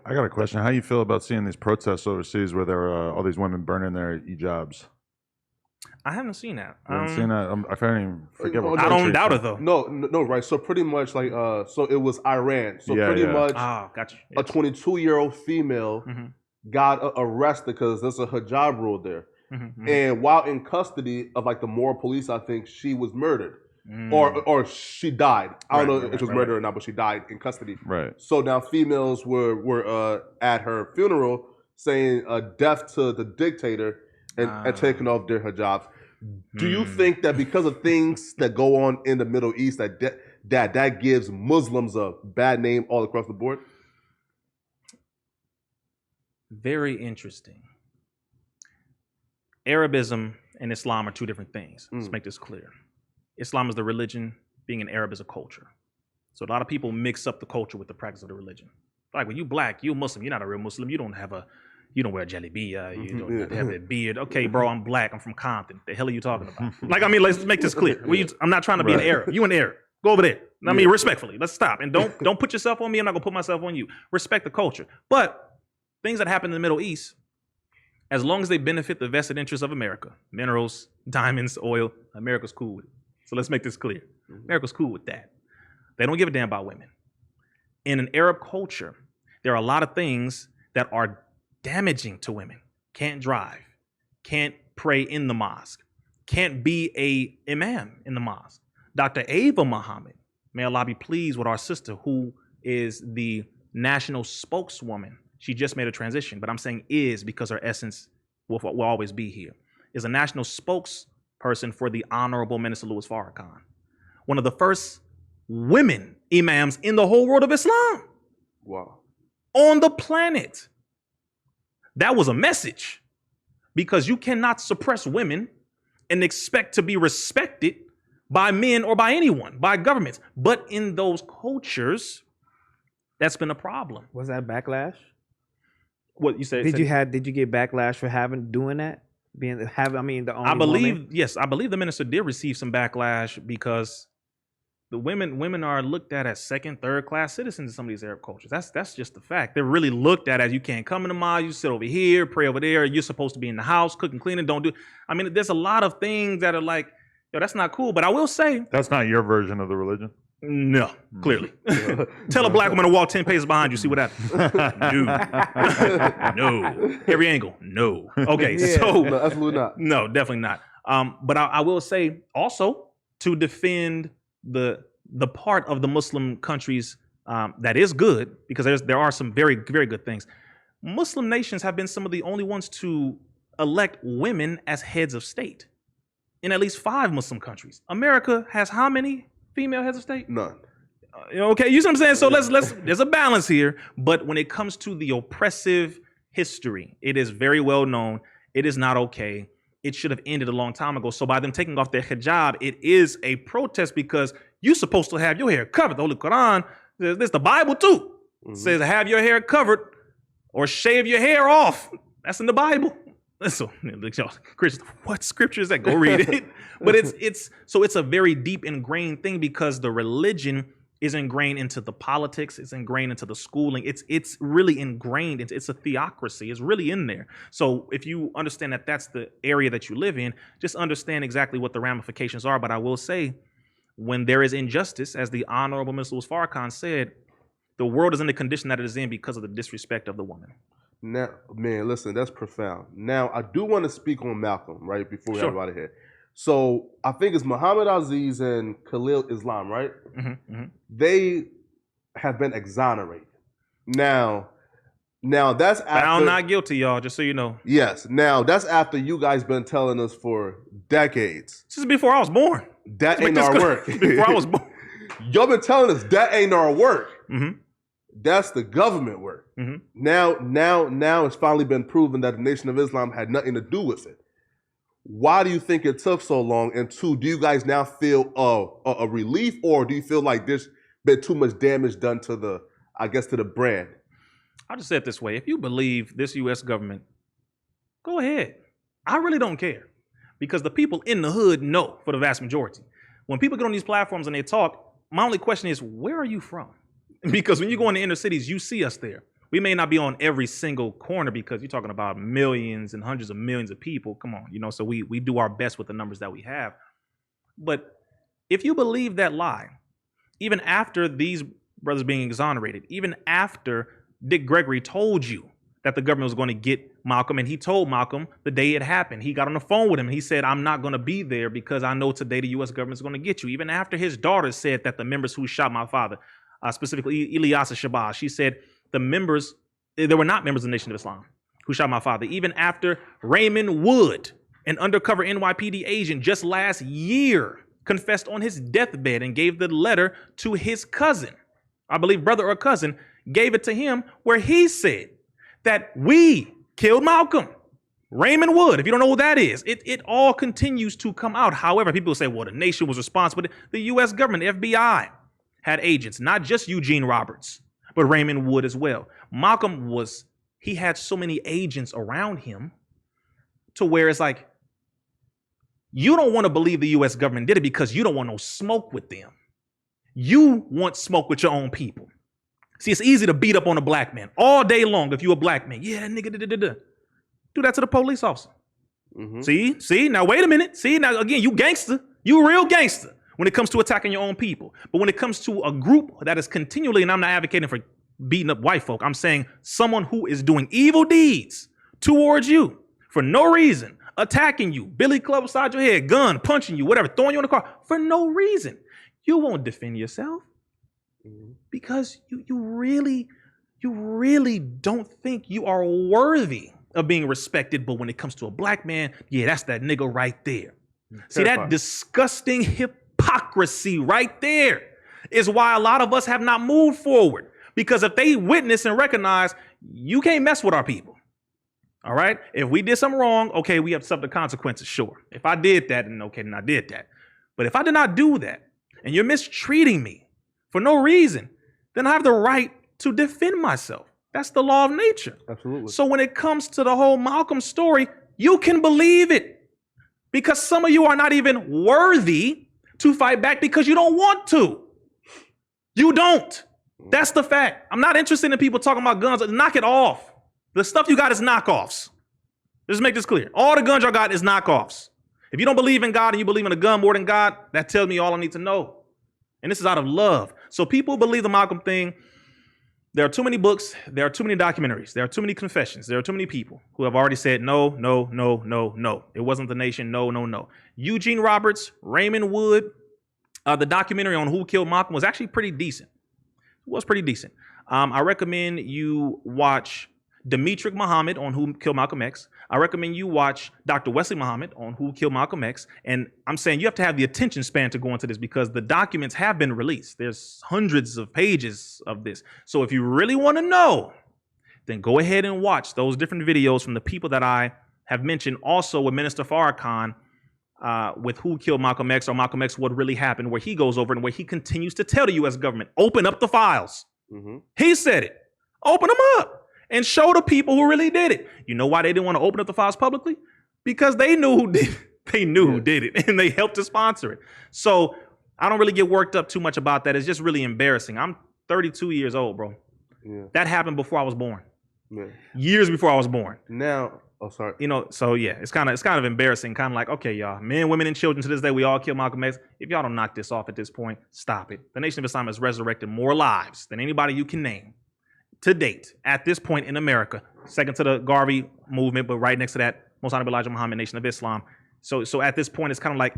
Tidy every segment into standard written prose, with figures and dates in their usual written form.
I got a question. How you feel about seeing these protests overseas where there are all these women burning their hijabs? I haven't seen that. You haven't seen that? I can't even forget what I country don't it's doubt from. it though. No, right. So pretty much like so it was Iran. So Yeah, pretty yeah. much Ah, got you. a 22-year-old female Mhm, got arrested because there's a hijab rule there. mhm, mhm. And while in custody of like the moral police, I think she was murdered. Mm. Or she died. I don't Right, know right, if she was right, murdered or not, but she died in custody. Right. So now females were at her funeral saying death to the dictator and taking off their hijabs. Do you think that because of things that go on in the Middle East that gives Muslims a bad name all across the board? Very interesting. Arabism and Islam are two different things. Let's make this clear. Islam is the religion, being an Arab is a culture. So a lot of people mix up the culture with the practice of the religion. Like when you black, you Muslim, you're not a real Muslim. You don't wear a jalibiyah, you don't have a beard. Okay, bro, I'm black. I'm from Compton. The hell are you talking about? Like, I mean, let's make this clear. I'm not trying to be an Arab. You an Arab. Go over there. I mean, respectfully, let's stop. And don't put yourself on me. I'm not gonna put myself on you. Respect the culture. But things that happen in the Middle East, as long as they benefit the vested interests of America, minerals, diamonds, oil, America's cool with it. So let's make this clear. America's cool with that. They don't give a damn about women. In an Arab culture, there are a lot of things that are damaging to women. Can't drive, can't pray in the mosque, can't be a imam in the mosque. Dr. Ava Muhammad, may Allah be pleased with our sister, who is the national spokeswoman. She just made a transition, but I'm saying is because her essence will always be here, is a national spokesperson for the Honorable Minister Louis Farrakhan, one of the first women imams in the whole world of Islam. Wow. On the planet. That was a message, because you cannot suppress women and expect to be respected by men or by anyone, by governments. But in those cultures, that's been a problem. Was that backlash? What you said? Did you get backlash for doing that? The only I believe woman? yes, I believe the minister did receive some backlash because the women are looked at as second, third class citizens in some of these Arab cultures. That's just the fact. They're really looked at as you can't come in the mosque, you sit over here, pray over there. You're supposed to be in the house, cooking, cleaning. Don't do. I mean, there's a lot of things that are like, yo, that's not cool. But I will say, That's not your version of the religion? no, clearly. Tell a black woman to walk 10 paces behind you, see what happens. No. Every angle, no. Okay, so No, absolutely not. no, definitely not. But I will say also to defend the part of the Muslim countries that is good, because there are some very, very good things. Muslim nations have been some of the only ones to elect women as heads of state in at least 5 Muslim countries. America has how many female heads of state? None. Okay, you see what I'm saying? So let's there's a balance here. But when it comes to the oppressive history, it is very well known. It is not okay. It should have ended a long time ago. So by them taking off their hijab, it is a protest, because you're supposed to have your hair covered. The Holy Quran, there's the Bible too. Says have your hair covered or shave your hair off. That's in the Bible. So, Christian, what scripture is that? Go read it. But it's a very deep ingrained thing, because the religion is ingrained into the politics. It's ingrained into the schooling. It's really ingrained. It's a theocracy. It's really in there. So if you understand that that's the area that you live in, just understand exactly what the ramifications are. But I will say, when there is injustice, as the Honorable Mr. Louis Farrakhan said, the world is in the condition that it is in because of the disrespect of the woman. Now, man, listen, that's profound. Now, I do want to speak on Malcolm, right, before we Sure. get out of here. So, I think it's Muhammad Aziz and Khalil Islam, right? They have been exonerated. Now that's after... Found not guilty, y'all, just so you know. Yes. Now, that's after you guys been telling us for decades. This is before I was born. That ain't our work. Before I was born. Y'all been telling us that ain't our work. Mm-hmm. That's the government work. Mm-hmm. Now it's finally been proven that the Nation of Islam had nothing to do with it. Why do you think it took so long? And 2, do you guys now feel a relief, or do you feel like there's been too much damage done to the brand? I'll just say it this way. If you believe this U.S. government, go ahead. I really don't care, because the people in the hood know, for the vast majority. When people get on these platforms and they talk, my only question is, where are you from? Because when you go in the inner cities, you see us there. We may not be on every single corner because you're talking about millions and hundreds of millions of people. Come on, so we do our best with the numbers that we have. But if you believe that lie, even after these brothers being exonerated, even after Dick Gregory told you that the government was going to get Malcolm, and he told Malcolm the day it happened, he got on the phone with him and he said, I'm not going to be there because I know today the U.S. government is going to get you. Even after his daughter said that the members who shot my father, specifically Ilyasa Shabazz, she said there were not members of the Nation of Islam who shot my father. Even after Raymond Wood, an undercover NYPD agent just last year, confessed on his deathbed and gave the letter to his cousin, I believe brother or cousin, gave it to him where he said that we killed Malcolm. Raymond Wood, if you don't know who that is, it all continues to come out. However, people say, well, the nation was responsible. The U.S. government, the FBI, had agents, not just Eugene Roberts, but Raymond Wood as well. Malcolm he had so many agents around him to where it's like, you don't want to believe the U.S. government did it because you don't want no smoke with them. You want smoke with your own people. See, it's easy to beat up on a black man all day long if you're a black man. Yeah, nigga, do that to the police officer. Mm-hmm. See, now wait a minute. See, now again, you gangster. You a real gangster when it comes to attacking your own people. But when it comes to a group that is continually, and I'm not advocating for beating up white folk, I'm saying someone who is doing evil deeds towards you for no reason, attacking you, billy club beside your head, gun, punching you, whatever, throwing you in the car for no reason. You won't defend yourself because you really don't think you are worthy of being respected. But when it comes to a black man, yeah, that's that nigga right there. See, that disgusting hypocrisy right there is why a lot of us have not moved forward. Because if they witness and recognize, you can't mess with our people. All right? If we did something wrong, okay, we have to suffer the consequences, sure. If I did that, then okay, then I did that. But if I did not do that, and you're mistreating me for no reason, then I have the right to defend myself. That's the law of nature. Absolutely. So when it comes to the whole Malcolm story, you can believe it because some of you are not even worthy to fight back because you don't want to. You don't. That's the fact. I'm not interested in people talking about guns. Knock it off. The stuff you got is knockoffs. Just make this clear. All the guns y'all got is knockoffs. If you don't believe in God and you believe in a gun more than God, that tells me all I need to know. And this is out of love. So people believe the Malcolm thing. There are too many books. There are too many documentaries. There are too many confessions. There are too many people who have already said, no, no, no, no, no. It wasn't the nation. No, no, no. Eugene Roberts, Raymond Wood, the documentary on who killed Malcolm was actually pretty decent. It was pretty decent. I recommend you watch Demetric Muhammad on Who Killed Malcolm X. I recommend you watch Dr. Wesley Muhammad on Who Killed Malcolm X. And I'm saying you have to have the attention span to go into this because the documents have been released. There's hundreds of pages of this. So if you really want to know, then go ahead and watch those different videos from the people that I have mentioned. Also with Minister Farrakhan with Who Killed Malcolm X or Malcolm X, What Really Happened, where he goes over and where he continues to tell the U.S. government, open up the files. Mm-hmm. He said it. Open them up. And show the people who really did it. You know why they didn't want to open up the files publicly? Because they knew who did it. They knew who did it, and they helped to sponsor it. So I don't really get worked up too much about that. It's just really embarrassing. I'm 32 years old, bro. Yeah. That happened before I was born. Yeah. Years before I was born. Now, sorry. So yeah, it's kind of embarrassing. Kind of like, okay, y'all, men, women, and children to this day, we all kill Malcolm X. If y'all don't knock this off at this point, stop it. The Nation of Islam has resurrected more lives than anybody you can name to date, at this point in America, second to the Garvey movement, but right next to that, Most Honorable Elijah Muhammad, Nation of Islam. So at this point, it's kind of like,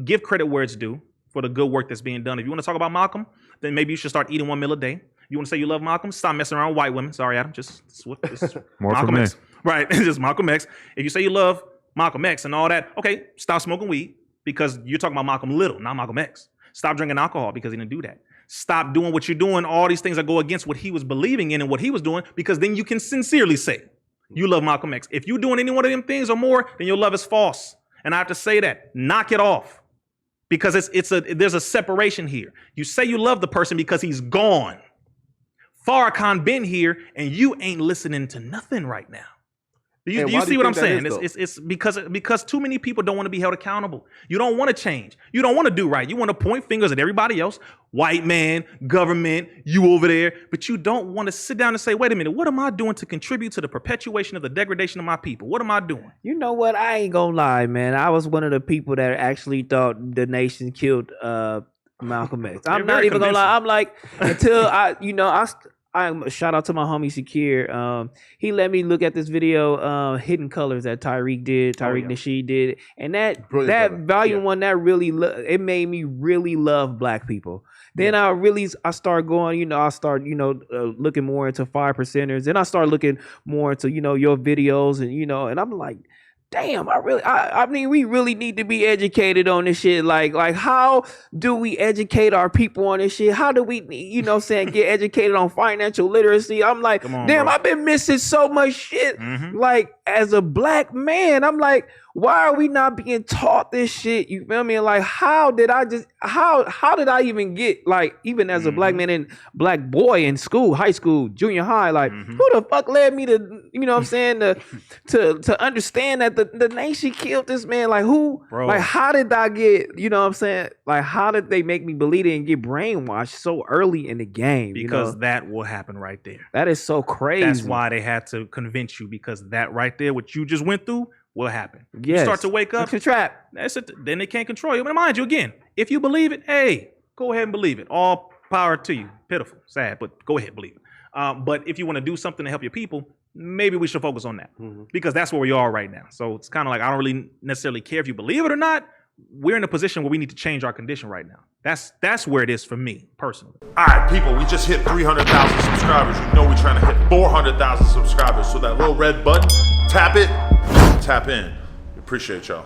give credit where it's due for the good work that's being done. If you want to talk about Malcolm, then maybe you should start eating one meal a day. You want to say you love Malcolm? Stop messing around with white women. Sorry, Adam. Just more Malcolm for X. me. Right, just Malcolm X. If you say you love Malcolm X and all that, okay, stop smoking weed because you're talking about Malcolm Little, not Malcolm X. Stop drinking alcohol because he didn't do that. Stop doing what you're doing, all these things that go against what he was believing in and what he was doing, because then you can sincerely say you love Malcolm X. If you're doing any one of them things or more, then your love is false. And I have to say that. Knock it off. Because there's a separation here. You say you love the person because he's gone. Farrakhan been here and you ain't listening to nothing right now. Do you see what I'm saying? It's because too many people don't want to be held accountable. You don't want to change. You don't want to do right. You want to point fingers at everybody else, white man, government, you over there, but you don't want to sit down and say, wait a minute, what am I doing to contribute to the perpetuation of the degradation of my people? What am I doing? You know what? I ain't gonna lie, man. I was one of the people that actually thought the nation killed Malcolm X. I'm not even gonna lie. I'm like, until I shout out to my homie Shakir. He let me look at this video, Hidden Colors, that Tariq Nasheed did, and that volume one, that really it made me really love black people. Then I start going, looking more into 5%ers. Then I start looking more into your videos, and I'm like, damn, I mean, we really need to be educated on this shit. Like how do we educate our people on this shit? How do we, get educated on financial literacy? I'm like, damn, bro. I've been missing so much shit. Mm-hmm. Like, as a black man, I'm like, why are we not being taught this shit? You feel me? Like, how did I even get, like, even as a black man and black boy in school, high school, junior high, like, who the fuck led me to, to understand that the nation killed this man? Like, who? Bro. Like, how did I get, like, how did they make me believe it and get brainwashed so early in the game? Because that will happen right there. That is so crazy. That's why they had to convince you, because that right there, what you just went through, will happen. Yes. You start to wake up. It's a trap. That's it. Then they can't control you. But mind you, again, if you believe it, hey, go ahead and believe it. All power to you. Pitiful, sad, but go ahead, believe it. But if you want to do something to help your people, maybe we should focus on that, because that's where we are right now. So it's kind of like, I don't really necessarily care if you believe it or not. We're in a position where we need to change our condition right now. That's where it is for me personally. All right, people, we just hit 300,000 subscribers. You know we're trying to hit 400,000 subscribers. So that little red button, tap it, tap in. Appreciate y'all.